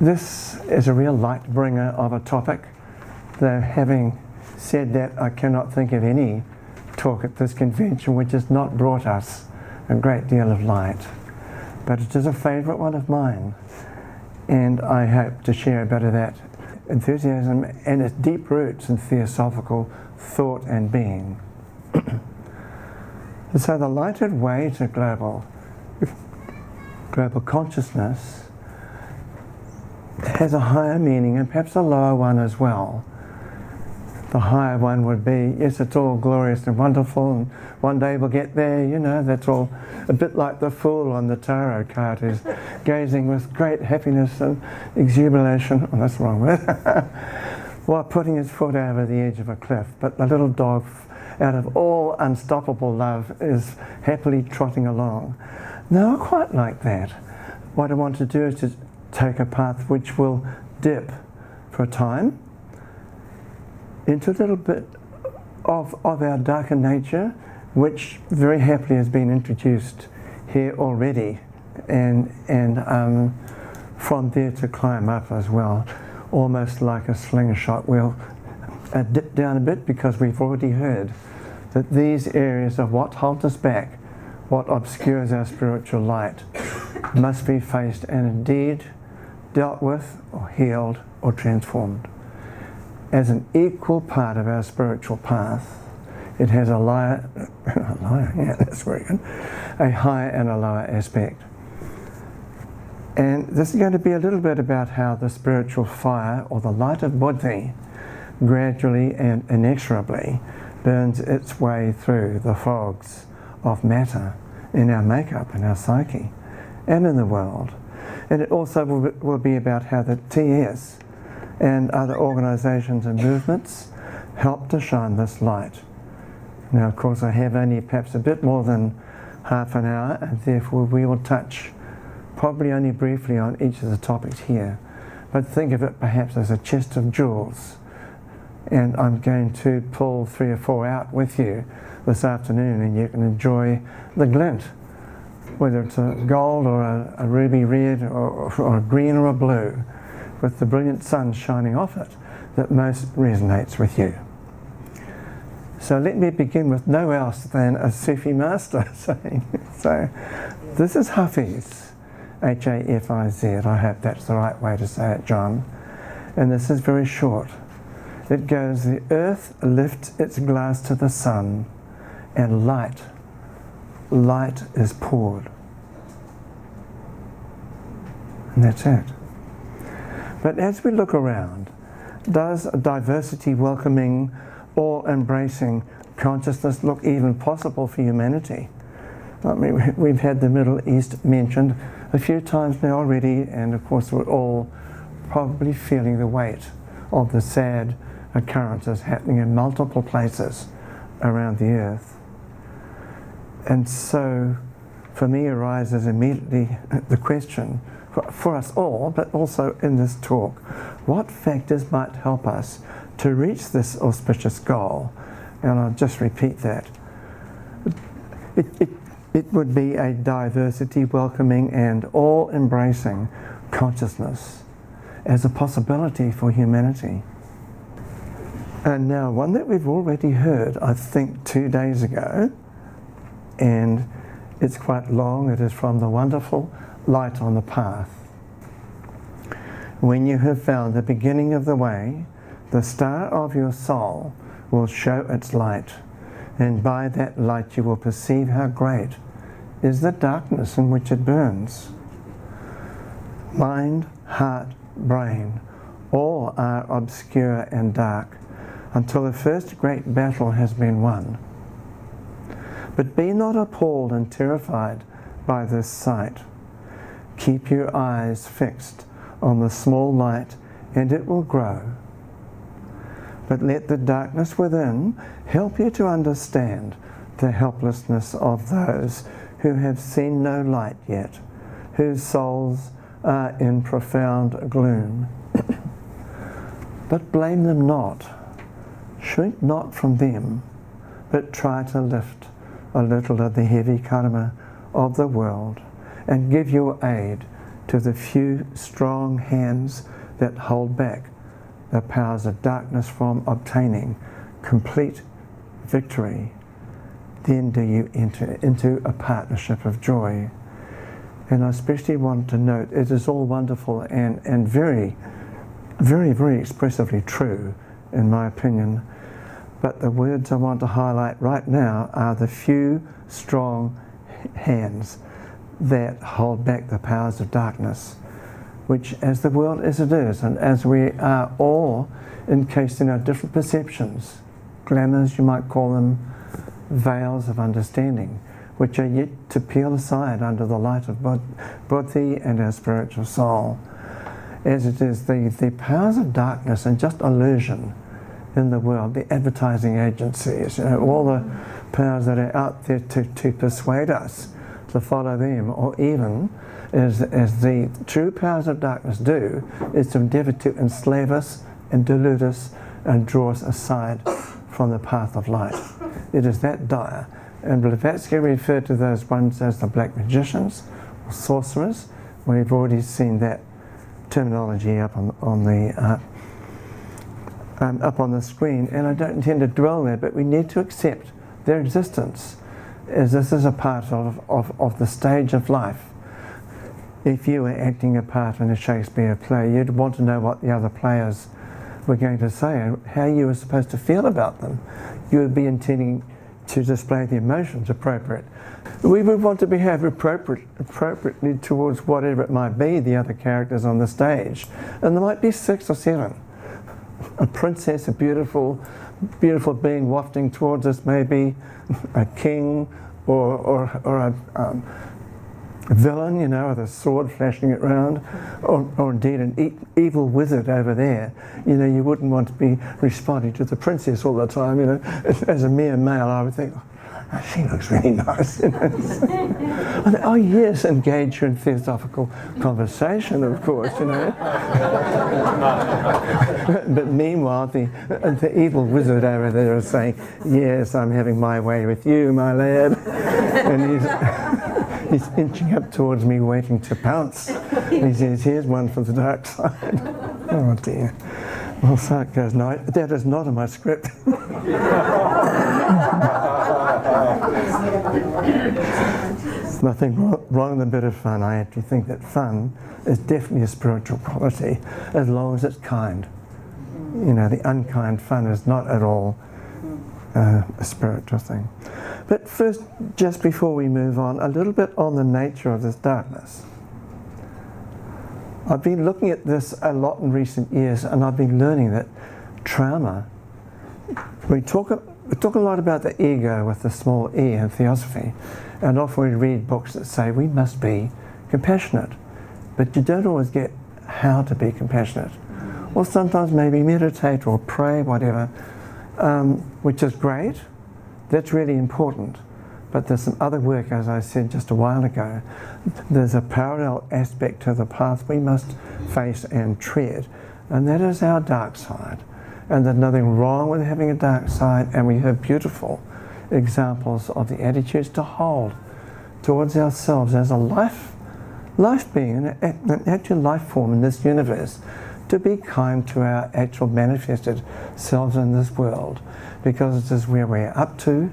This is a real light bringer of a topic, though having said that, I cannot think of any talk at this convention which has not brought us a great deal of light. But it is a favourite one of mine, and I hope to share a bit of that enthusiasm and its deep roots in theosophical thought and being. So the lighted way to global consciousness has a higher meaning and perhaps a lower one as well. The higher one would be, yes, it's all glorious and wonderful, and one day we'll get there, you know, that's all a bit like the fool on the tarot card who's gazing with great happiness and exuberation, oh, that's the wrong word, while putting his foot over the edge of a cliff. But the little dog, out of all unstoppable love, is happily trotting along. No, not quite like that. What I want to do is to take a path which will dip for a time into a little bit of our darker nature, which very happily has been introduced here already, and from there to climb up as well, almost like a slingshot. We'll dip down a bit because we've already heard that these areas of what holds us back, what obscures our spiritual light, must be faced and indeed dealt with or healed or transformed. As an equal part of our spiritual path, it has a higher and a lower aspect. And this is going to be a little bit about how the spiritual fire, or the light of Buddhi, gradually and inexorably burns its way through the fogs of matter in our makeup, in our psyche, and in the world. And it also will be about how the TS and other organisations and movements help to shine this light. Now, of course, I have only perhaps a bit more than half an hour, and therefore we will touch probably only briefly on each of the topics here. But think of it perhaps as a chest of jewels, and I'm going to pull 3 or 4 out with you this afternoon, and you can enjoy the glint, whether it's a gold or a ruby red or a green or a blue, with the brilliant sun shining off it, that most resonates with you. So let me begin with no else than a Sufi master saying, so this is Hafiz, H-A-F-I-Z, I hope that's the right way to say it, John, and this is very short. It goes, the earth lifts its glass to the sun, and light is poured. And that's it. But as we look around, does a diversity welcoming, all-embracing consciousness look even possible for humanity? I mean, we've had the Middle East mentioned a few times now already, and of course we're all probably feeling the weight of the sad occurrences happening in multiple places around the earth. And so, for me, arises immediately the question, for us all, but also in this talk, what factors might help us to reach this auspicious goal? And I'll just repeat that. It would be a diversity welcoming and all-embracing consciousness as a possibility for humanity. And now, one that we've already heard, I think 2 days ago, and it's quite long. It is from the wonderful Light on the Path. When you have found the beginning of the way, the star of your soul will show its light, and by that light you will perceive how great is the darkness in which it burns. Mind, heart, brain, all are obscure and dark until the first great battle has been won. But be not appalled and terrified by this sight. Keep your eyes fixed on the small light, and it will grow. But let the darkness within help you to understand the helplessness of those who have seen no light yet, whose souls are in profound gloom. But blame them not, shrink not from them, but try to lift a little of the heavy karma of the world, and give your aid to the few strong hands that hold back the powers of darkness from obtaining complete victory, then do you enter into a partnership of joy. And I especially want to note, it is all wonderful and very, very, very expressively true, in my opinion. But the words I want to highlight right now are the few strong hands that hold back the powers of darkness, which, as the world as it is, and as we are all encased in our different perceptions, glamours you might call them, veils of understanding, which are yet to peel aside under the light of Buddhi and our spiritual soul. As it is, the powers of darkness and just illusion in the world, the advertising agencies, all the powers that are out there to persuade us to follow them, or even, as the true powers of darkness do, is to endeavour to enslave us and delude us and draw us aside from the path of light. It is that dire. And Blavatsky referred to those ones as the black magicians or sorcerers. We've already seen that terminology up on the screen, and I don't intend to dwell there, but we need to accept their existence, as this is a part of the stage of life. If you were acting a part in a Shakespeare play, you'd want to know what the other players were going to say and how you were supposed to feel about them. You would be intending to display the emotions appropriate. We would want to behave appropriately towards whatever it might be, the other characters on the stage. And there might be 6 or 7. A princess, a beautiful being wafting towards us, maybe a king or a villain, with a sword flashing it around, or indeed an evil wizard over there. You wouldn't want to be responding to the princess all the time. As a mere male, I would think, oh, she looks really nice. Oh yes, engage in theosophical conversation, of course. But meanwhile, the evil wizard over there is saying, yes, I'm having my way with you, my lad. And he's inching up towards me, waiting to pounce. And he says, here's one for the dark side. Oh dear. Well, so it goes, no, that is not in my script. Nothing wrong with a bit of fun. I actually think that fun is definitely a spiritual quality, as long as it's kind. The unkind fun is not at all a spiritual thing. But first, just before we move on, a little bit on the nature of this darkness. I've been looking at this a lot in recent years, and I've been learning that trauma, we talk a lot about the ego with the small e in theosophy, and often we read books that say we must be compassionate, but you don't always get how to be compassionate. Or sometimes maybe meditate or pray, whatever, which is great. That's really important. But there's some other work, as I said just a while ago. There's a parallel aspect to the path we must face and tread, and that is our dark side. And there's nothing wrong with having a dark side, and we have beautiful examples of the attitudes to hold towards ourselves as a life being, an actual life form in this universe, to be kind to our actual manifested selves in this world, because it is where we're up to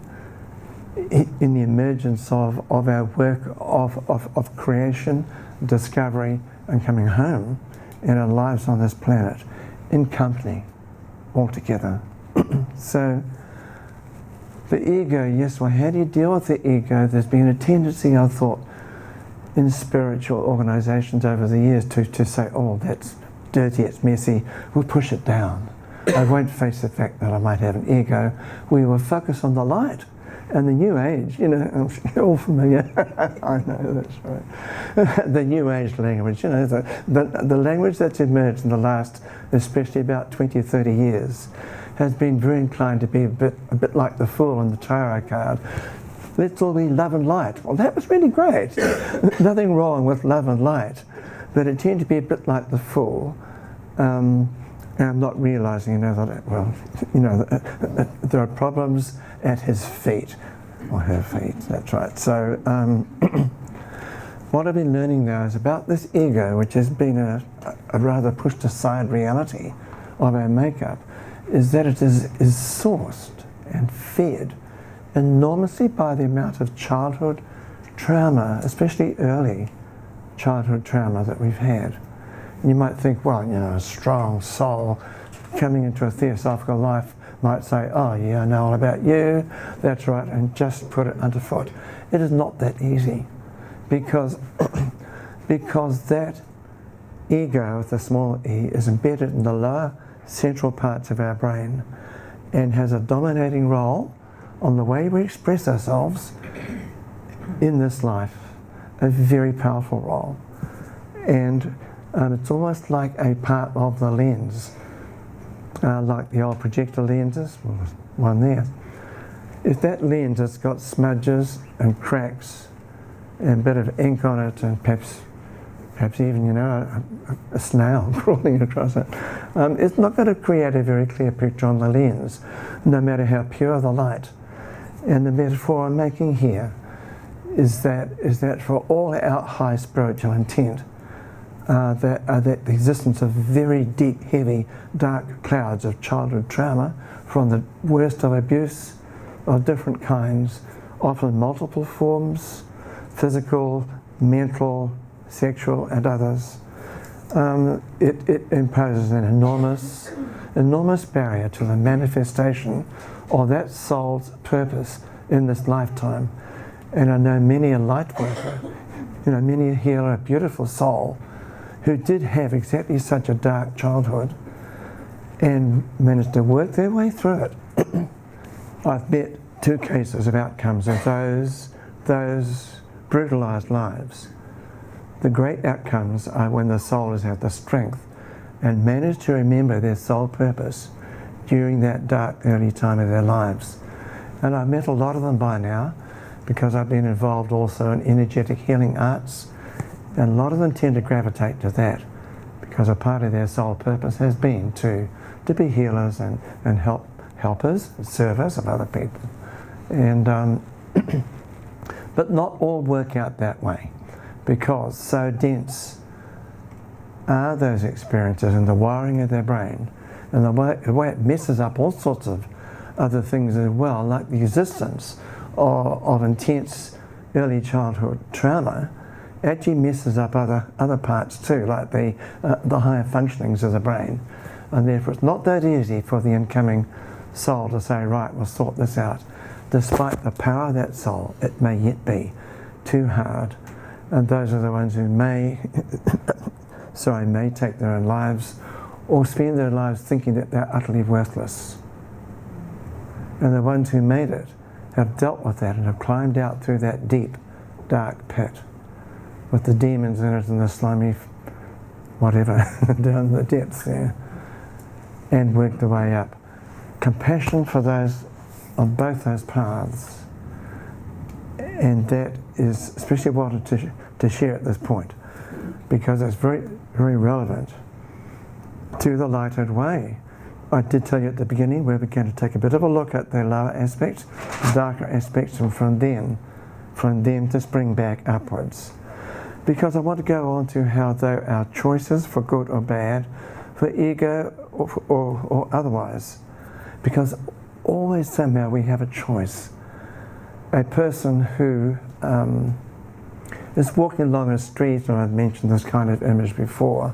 in the emergence of our work of creation, discovery, and coming home in our lives on this planet, in company, all together. So, the ego, yes, well, how do you deal with the ego? There's been a tendency, I thought, in spiritual organisations over the years to say, oh, that's dirty, it's messy, we'll push it down. I won't face the fact that I might have an ego. We will focus on the light. And the New Age, I'm all familiar. I know, that's right. The New Age language, the language that's emerged in the last, especially about 20 or 30 years, has been very inclined to be a bit like the Fool on the tarot card. Let's all be love and light. Well, that was really great. Nothing wrong with love and light, but it tended to be a bit like the Fool. And I'm not realising, that, well, there are problems at his feet, or her feet, that's right. So, what I've been learning now is about this ego, which has been a rather pushed aside reality of our makeup, is that it is sourced and fed enormously by the amount of childhood trauma, especially early childhood trauma that we've had. And you might think, well, a strong soul coming into a theosophical life might say, oh yeah, I know all about you, that's right, and just put it underfoot. It is not that easy, because that ego with a small e is embedded in the lower central parts of our brain and has a dominating role on the way we express ourselves in this life, a very powerful role. And it's almost like a part of the lens, like the old projector lenses, one there. If that lens has got smudges and cracks and a bit of ink on it, and perhaps even, a snail crawling across it, it's not going to create a very clear picture on the lens, no matter how pure the light. And the metaphor I'm making here is that for all our high spiritual intent, that the existence of very deep, heavy, dark clouds of childhood trauma from the worst of abuse of different kinds, often multiple forms, physical, mental, sexual, and others. It imposes an enormous barrier to the manifestation of that soul's purpose in this lifetime. And I know many a light worker, many a healer, a beautiful soul, who did have exactly such a dark childhood and managed to work their way through it. I've met 2 cases of outcomes of those brutalised lives. The great outcomes are when the soul has had the strength and managed to remember their soul purpose during that dark early time of their lives. And I've met a lot of them by now, because I've been involved also in energetic healing arts, and a lot of them tend to gravitate to that, because a part of their soul purpose has been to be healers and helpers, servers of other people. And but not all work out that way, because so dense are those experiences and the wiring of their brain, and the way it messes up all sorts of other things as well, like the existence of intense early childhood trauma, actually messes up other parts too, like the higher functionings of the brain. And therefore it's not that easy for the incoming soul to say, right, we'll sort this out. Despite the power of that soul, it may yet be too hard. And those are the ones who may take their own lives, or spend their lives thinking that they're utterly worthless. And the ones who made it have dealt with that and have climbed out through that deep, dark pit with the demons in it and the slimy whatever down the depths there, and worked their way up. Compassion for those on both those paths, and that is especially wanted to share at this point, because it's very, very relevant to the lighted way. I did tell you at the beginning we're going to take a bit of a look at the lower aspects, the darker aspects, and from them to spring back upwards. Because I want to go on to how though our choices for good or bad, for ego or otherwise, because always somehow we have a choice. A person who is walking along a street, and I've mentioned this kind of image before,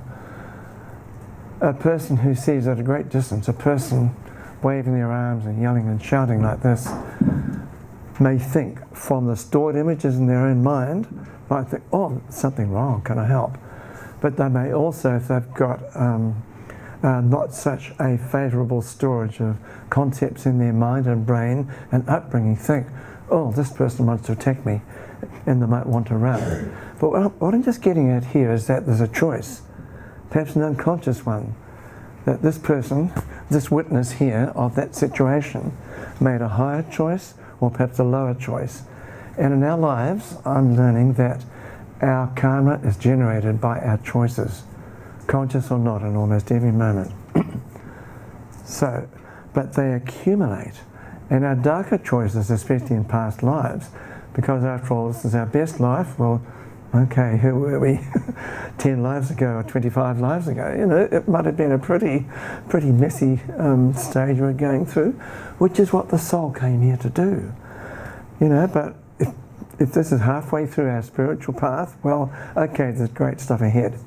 a person who sees at a great distance a person waving their arms and yelling and shouting like this may think, from the stored images in their own mind, might think, oh, something wrong, can I help? But they may also, if they've got not such a favourable storage of concepts in their mind and brain and upbringing, think, oh, this person wants to attack me, and they might want to run. But what I'm just getting at here is that there's a choice, perhaps an unconscious one, that this person, this witness here of that situation, made a higher choice or perhaps a lower choice. And in our lives, I'm learning that our karma is generated by our choices, conscious or not, in almost every moment. But they accumulate. And our darker choices, especially in past lives, because after all, this is our best life, well, Okay, who were we 10 lives ago or 25 lives ago? You know, it might have been a pretty messy stage we're going through, which is what the soul came here to do. You know, but if this is halfway through our spiritual path, well, okay, there's great stuff ahead.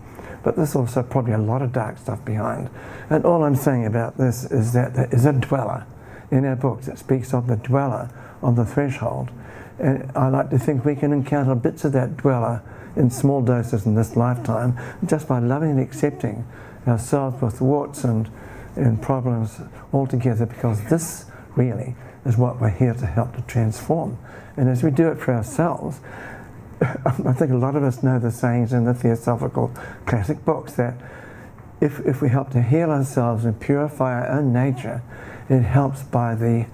But there's also probably a lot of dark stuff behind. And all I'm saying about this is that there is a dweller in our books. It speaks of the dweller on the threshold. And I like to think we can encounter bits of that dweller in small doses in this lifetime just by loving and accepting ourselves with warts and problems altogether, because this really is what we're here to help to transform. And as we do it for ourselves, I think a lot of us know the sayings in the Theosophical classic books that if we help to heal ourselves and purify our own nature, it helps by the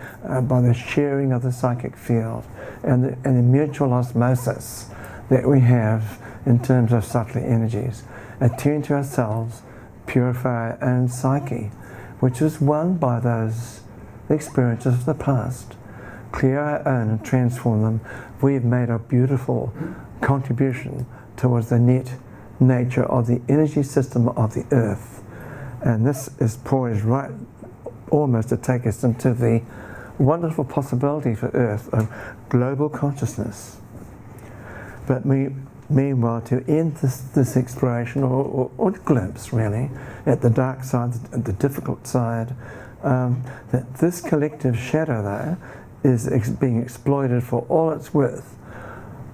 sharing of the psychic field and the mutual osmosis that we have in terms of subtler energies. Attune to ourselves, purify our own psyche, which is won by those experiences of the past. Clear our own and transform them. We've made a beautiful contribution towards the net nature of the energy system of the earth. And this is poised right almost to take us into the wonderful possibility for earth of global consciousness. But meanwhile, to end this exploration or glimpse really at the dark side, at the difficult side, that this collective shadow though is being exploited for all it's worth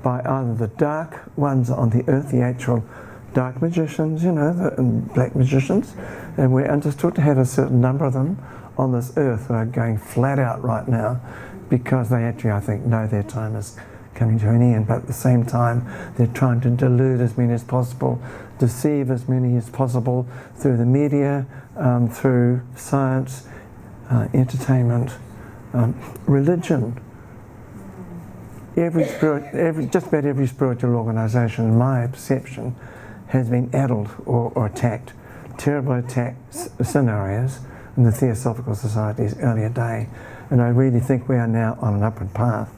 by either the dark ones on the earth, the actual dark magicians, you know, the black magicians, and we're understood to have a certain number of them on this earth that are going flat out right now because they actually, I think, know their time is coming to an end, but at the same time they're trying to delude as many as possible, deceive as many as possible through the media, through science, entertainment, religion. Just about every spiritual organisation, in my perception, has been addled or attacked. Terrible attack scenarios in the Theosophical Society's earlier day, and I really think we are now on an upward path.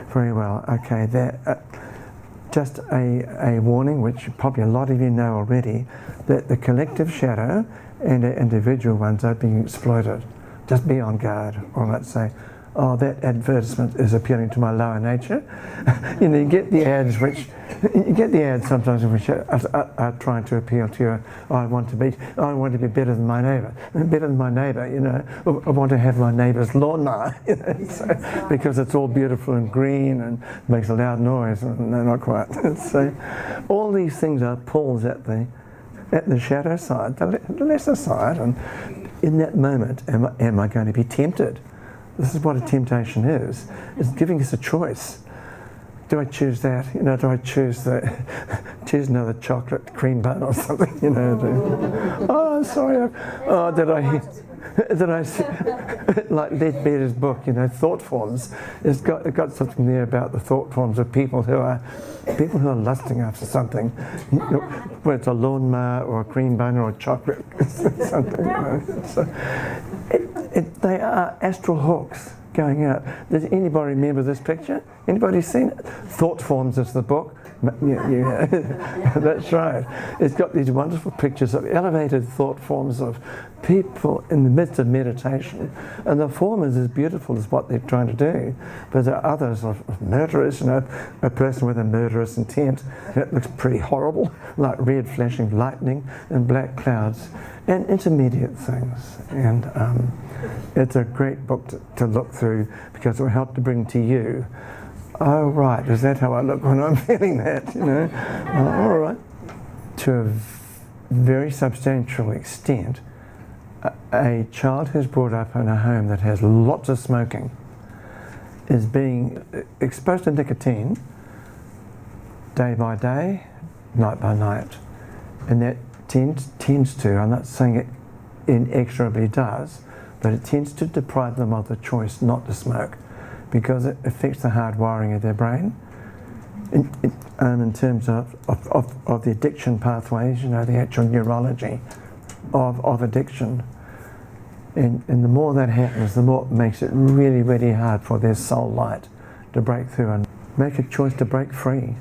Very well. Okay, that just a warning, which probably a lot of you know already, that the collective shadow and the individual ones are being exploited. Just be on guard, or let's say, oh, that advertisement is appealing to my lower nature. You know, you get the ads sometimes which are trying to appeal to you. Oh, I want to be better than my neighbour. You know, I want to have my neighbour's lawnmower, you know, so, because it's all beautiful and green and makes a loud noise. No, not quite. So, all these things are pulls at the shadow side, the lesser side, and in that moment, am I going to be tempted? This is what a temptation is. It's giving us a choice. Do I choose that? You know, do I choose another chocolate cream bun or something? You know, oh, sorry. Did I like Ledbetter's book? You know, thought forms. It got something there about the thought forms of people who are lusting after something, whether it's a lawnmower or a cream bun or a chocolate something. You know. So they are astral hawks going out. Does anybody remember this picture? Anybody seen it? Thought Forms is the book. Yeah. That's right. It's got these wonderful pictures of elevated thought forms of people in the midst of meditation. And the form is as beautiful as what they're trying to do. But there are others of murderers, you know, a person with a murderous intent. It looks pretty horrible, like red flashing lightning and black clouds and intermediate things. And it's a great book to look through because it will help to bring to you, oh right, is that how I look when I'm feeling that, you know? All right. To a very substantial extent, a child who's brought up in a home that has lots of smoking is being exposed to nicotine day by day, night by night. And that tends to, I'm not saying it inexorably does, but it tends to deprive them of the choice not to smoke, because it affects the hard wiring of their brain in terms of the addiction pathways, you know, the actual neurology of addiction. And the more that happens, the more it makes it really, really hard for their soul light to break through and make a choice to break free.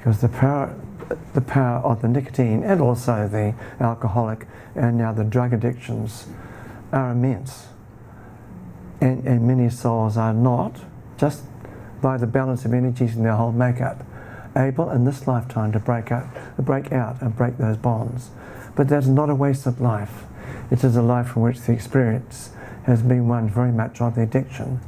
because the power of the nicotine and also the alcoholic and now the drug addictions are immense. And many souls are not, just by the balance of energies in their whole makeup, able in this lifetime to break out and break those bonds. But that is not a waste of life. It is a life from which the experience has been one very much of the addiction.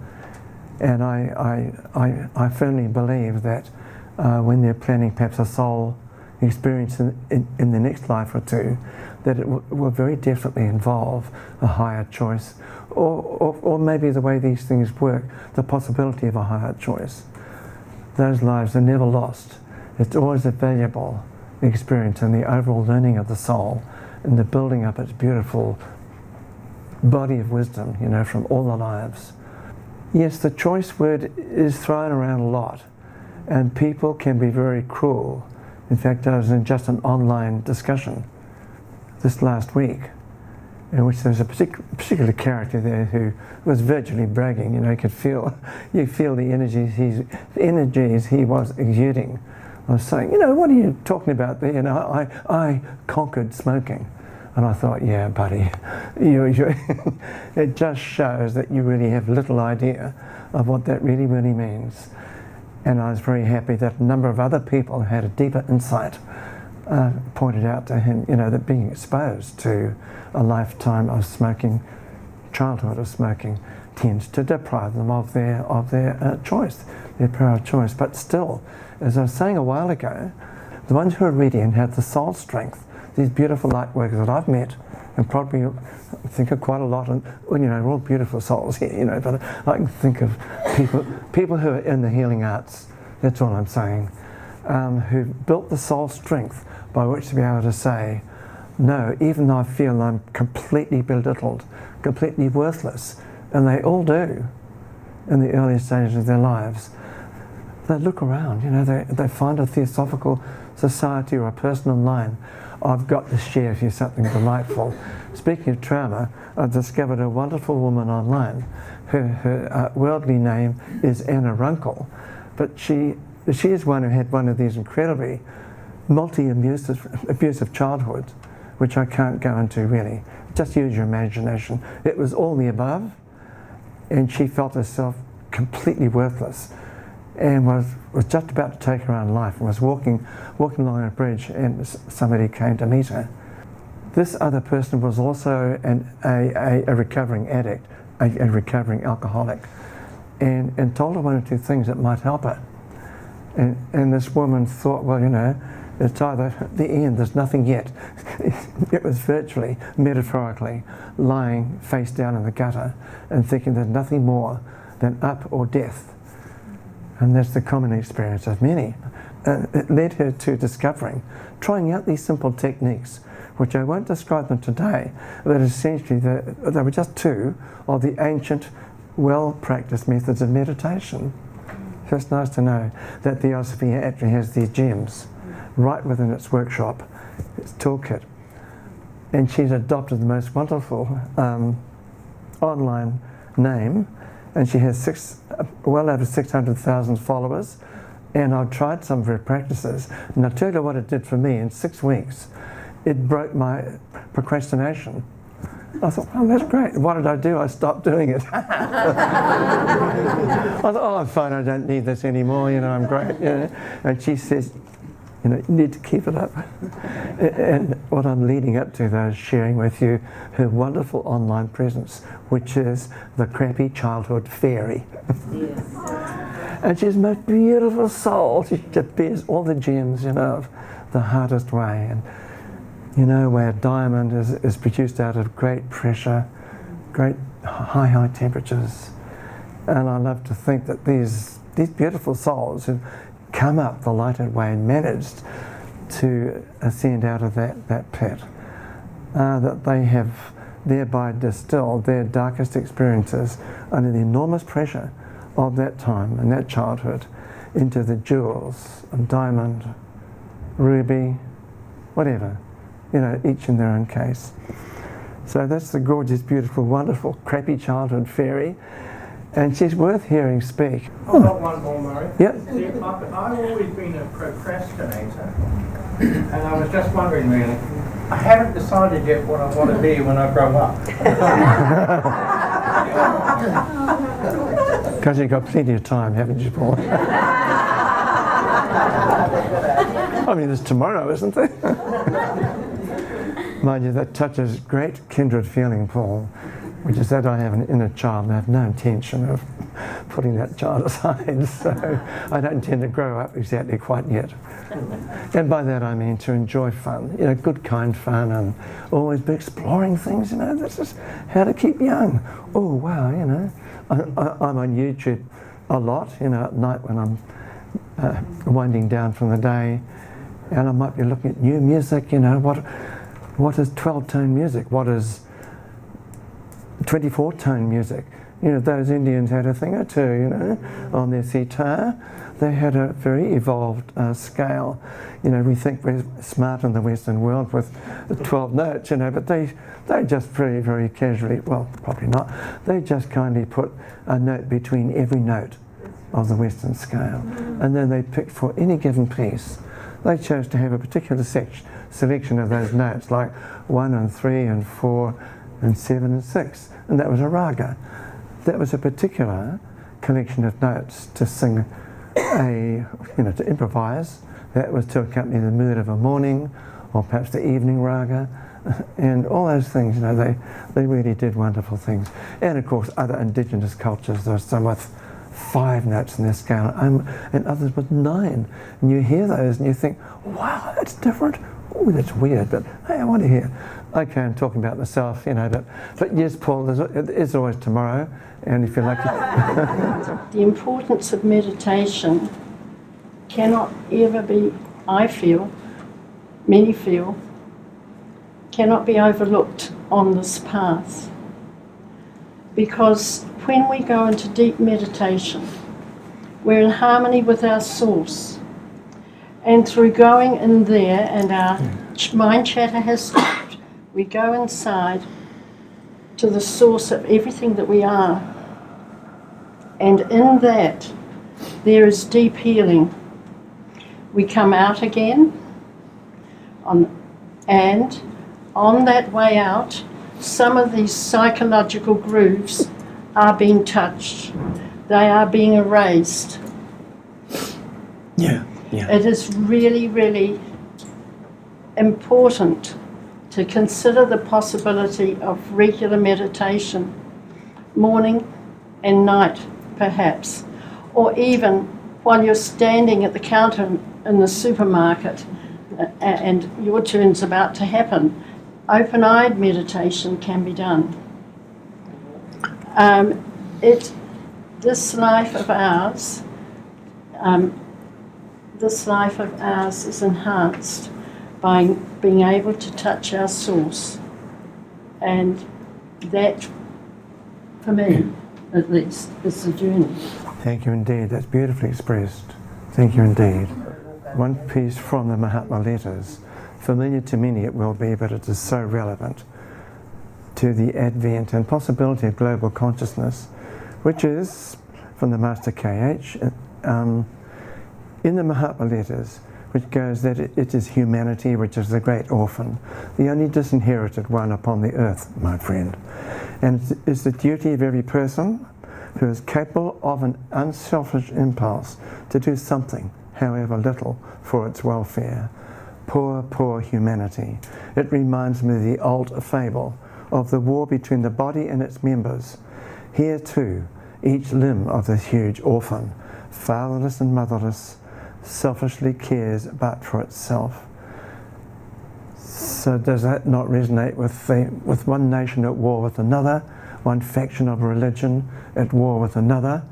And I firmly believe that when they're planning perhaps a soul experience in the next life or two, that it will very definitely involve a higher choice, or maybe the way these things work, the possibility of a higher choice. Those lives are never lost. It's always a valuable experience in the overall learning of the soul and the building up its beautiful body of wisdom, you know, from all the lives. Yes, the choice word is thrown around a lot, and people can be very cruel. In fact, I was in just an online discussion this last week in which there was a particular character there who was virtually bragging. You know, you feel the energies he was exuding. I was saying, you know, what are you talking about there? You know, I conquered smoking. And I thought, yeah, buddy, it just shows that you really have little idea of what that really, really means. And I was very happy that a number of other people had a deeper insight pointed out to him, you know, that being exposed to a lifetime of smoking, childhood of smoking, tends to deprive them of their choice, their power of choice. But still, as I was saying a while ago, the ones who are ready and have the soul strength, these beautiful light workers that I've met, and probably think of quite a lot, and you know, we're all beautiful souls here, you know, but I can think of people who are in the healing arts, that's all I'm saying, who built the soul strength by which to be able to say, no, even though I feel I'm completely belittled, completely worthless, and they all do in the early stages of their lives, they look around, you know, they find a Theosophical Society or a person online. I've got to share with you something delightful. Speaking of trauma, I've discovered a wonderful woman online. Her worldly name is Anna Runkle, but she is one who had one of these incredibly multi-abusive childhoods, which I can't go into really. Just use your imagination. It was all the above, and she felt herself completely worthless, and was just about to take her own life, and was walking along a bridge, and somebody came to meet her. This other person was also a recovering addict, a recovering alcoholic, and told her one or two things that might help her. And this woman thought, well, you know, it's either the end, there's nothing yet. It was virtually, metaphorically, lying face down in the gutter and thinking there's nothing more than up or death. And that's the common experience of many. It led her to trying out these simple techniques, which I won't describe them today, but essentially they were just two of the ancient, well-practiced methods of meditation. So it's nice to know that Theosophy actually has these gems right within its workshop, its toolkit. And she's adopted the most wonderful online name, and she has well over 600,000 followers, and I've tried some of her practices, and I'll tell you what it did for me in 6 weeks. It broke my procrastination. I thought, oh, that's great. What did I do? I stopped doing it. I thought, oh, I'm fine, I don't need this anymore, you know, I'm great. You know? And she says, you know, you need to keep it up. And what I'm leading up to, though, is sharing with you her wonderful online presence, which is the Crappy Childhood Fairy. Yes. And she's the most beautiful soul. She just bears all the gems, you know, of the hardest way. And, you know, where diamond is produced out of great pressure, great high temperatures. And I love to think that these beautiful souls who've come up the lighted way and managed to ascend out of that pit, that they have thereby distilled their darkest experiences under the enormous pressure of that time and that childhood into the jewels of diamond, ruby, whatever, you know, each in their own case. So that's the gorgeous, beautiful, wonderful, crappy childhood fairy. And she's worth hearing speak. I've got one more, Murray. Yep. See, I've always been a procrastinator, and I was just wondering really, I haven't decided yet what I want to be when I grow up. Because you've got plenty of time, haven't you, Paul? I mean, there's tomorrow, isn't there? Mind you, that touches great kindred feeling, Paul, which is that I have an inner child and I have no intention of putting that child aside, so I don't intend to grow up exactly quite yet. And by that I mean to enjoy fun, good kind fun, and always be exploring things, this is how to keep young. Oh wow, I'm on YouTube a lot, at night when I'm winding down from the day, and I might be looking at new music, what is 12-tone music, what is 24-tone music. Those Indians had a thing or two, on their sitar. They had a very evolved scale. We think we're smart in the Western world with 12 notes, but they just very, very casually, well, probably not, they just kindly put a note between every note of the Western scale. And then they picked for any given piece. They chose to have a particular selection of those notes, like 1 and 3 and 4 and 7 and 6, and that was a raga. That was a particular collection of notes to sing to improvise. That was to accompany the mood of a morning, or perhaps the evening raga, and all those things. They really did wonderful things. And of course, other indigenous cultures, there's some with 5 notes in their scale, and others with 9. And you hear those, and you think, wow, that's different. Oh, that's weird, but hey, I want to hear. Okay, I'm talking about myself, but yes, Paul, there's always tomorrow, and if you're lucky. The importance of meditation cannot ever be, many feel, cannot be overlooked on this path. Because when we go into deep meditation, we're in harmony with our source. And through going in there, and our mind chatter has stopped, we go inside to the source of everything that we are. And in that, there is deep healing. We come out again, and on that way out, some of these psychological grooves are being touched. They are being erased. Yeah. It is really, really important to consider the possibility of regular meditation, morning and night perhaps, or even while you're standing at the counter in the supermarket and your turn's about to happen. Open-eyed meditation can be done. This life of ours is enhanced by being able to touch our source, and that, for me at least, is the journey. Thank you indeed, that's beautifully expressed. Thank you indeed. One piece from the Mahatma letters, familiar to many it will be, but it is so relevant to the advent and possibility of global consciousness, which is from the Master KH, in the Mahatma letters, which goes that it is humanity which is the great orphan, the only disinherited one upon the earth, my friend. And it is the duty of every person who is capable of an unselfish impulse to do something, however little, for its welfare. Poor, poor humanity. It reminds me of the old fable of the war between the body and its members. Here too, each limb of this huge orphan, fatherless and motherless, selfishly cares but for itself. So does that not resonate with one nation at war with another, one faction of religion at war with another?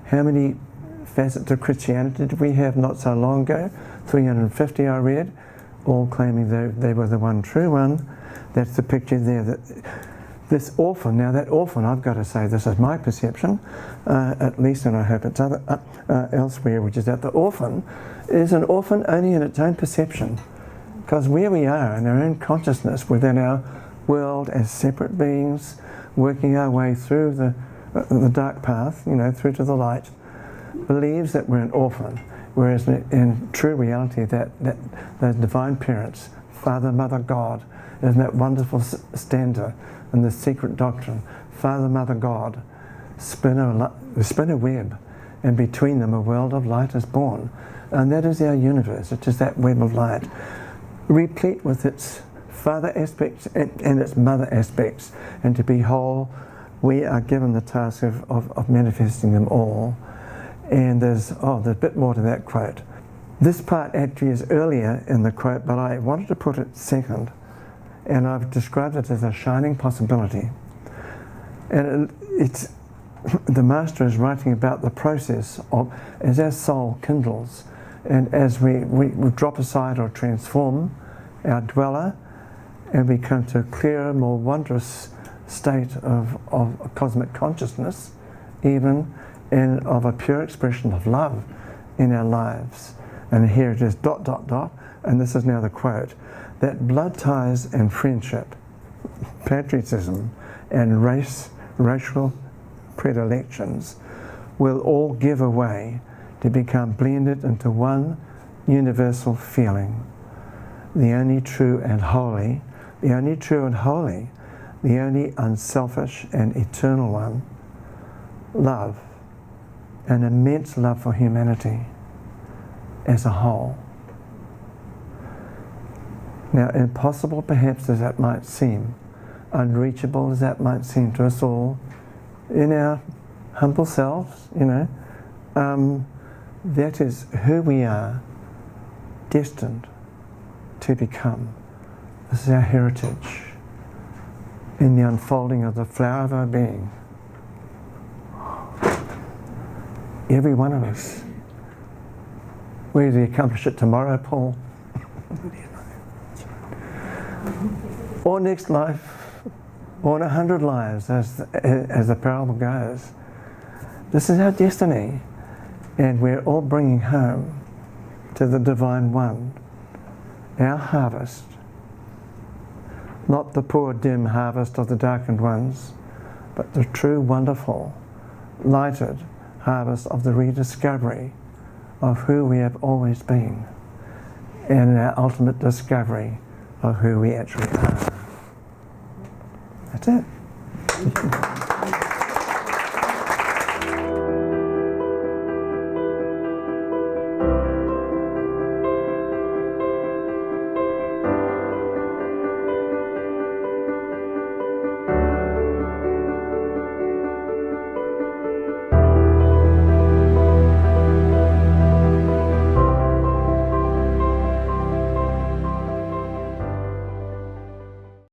How many facets of Christianity did we have not so long ago? 350 I read, all claiming they were the one true one. That's the picture there. That this orphan, now that orphan, I've got to say, this is my perception, at least, and I hope it's elsewhere, which is that the orphan is an orphan only in its own perception. Because where we are in our own consciousness within our world as separate beings, working our way through the the dark path, through to the light, believes that we're an orphan, whereas in true reality that those divine parents, Father, Mother, God, isn't that wonderful stanza in the secret doctrine? Father, Mother, God, spin a web, and between them a world of light is born. And that is our universe. It is that web of light, replete with its Father aspects and its Mother aspects. And to be whole, we are given the task of manifesting them all. And there's a bit more to that quote. This part actually is earlier in the quote, but I wanted to put it second. And I've described it as a shining possibility. And it's the Master is writing about the process of, as our soul kindles, and as we drop aside or transform our dweller, and we come to a clearer, more wondrous state of cosmic consciousness, even, and of a pure expression of love in our lives. And here it is, ... and this is now the quote, that blood ties and friendship, patriotism and racial predilections will all give away to become blended into one universal feeling, the only true and holy, the only unselfish and eternal one, love, an immense love for humanity as a whole. Now, impossible perhaps as that might seem, unreachable as that might seem to us all, in our humble selves, that is who we are destined to become. This is our heritage in the unfolding of the flower of our being. Every one of us. Whether you accomplish it tomorrow, Paul, or next life, or in 100 lives, as the parable goes. This is our destiny, and we're all bringing home to the Divine One our harvest, not the poor dim harvest of the darkened ones, but the true wonderful lighted harvest of the rediscovery of who we have always been, and our ultimate discovery of who we actually are. That's it.